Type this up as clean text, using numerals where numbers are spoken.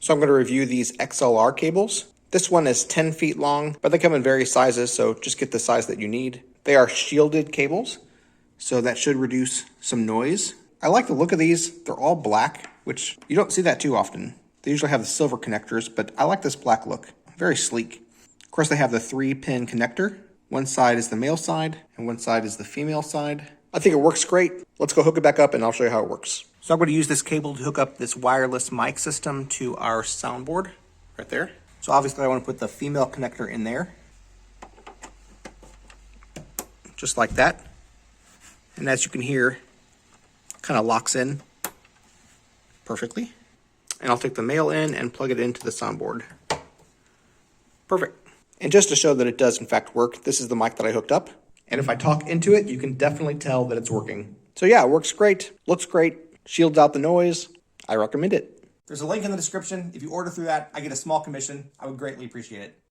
So I'm going to review these XLR cables. This one is 10 feet long, but they come in various sizes, so just get the size that you need. They are shielded cables, so that should reduce some noise. I like the look of these. They're all black, which you don't see that too often. They usually have the silver connectors, but I like this black look. Very sleek. Of course, they have the 3-pin connector. One side is the male side, and one side is the female side. I think it works great. Let's go hook it back up, and I'll show you how it works. So I'm going to use this cable to hook up this wireless mic system to our soundboard right there. So obviously I want to put the female connector in there. Just like that. And as you can hear, it kind of locks in perfectly. And I'll take the male in and plug it into the soundboard. Perfect. And just to show that it does in fact work, this is the mic that I hooked up. And if I talk into it, you can definitely tell that it's working. So yeah, it works great, looks great, shields out the noise. I recommend it. There's a link in the description. If you order through that, I get a small commission. I would greatly appreciate it.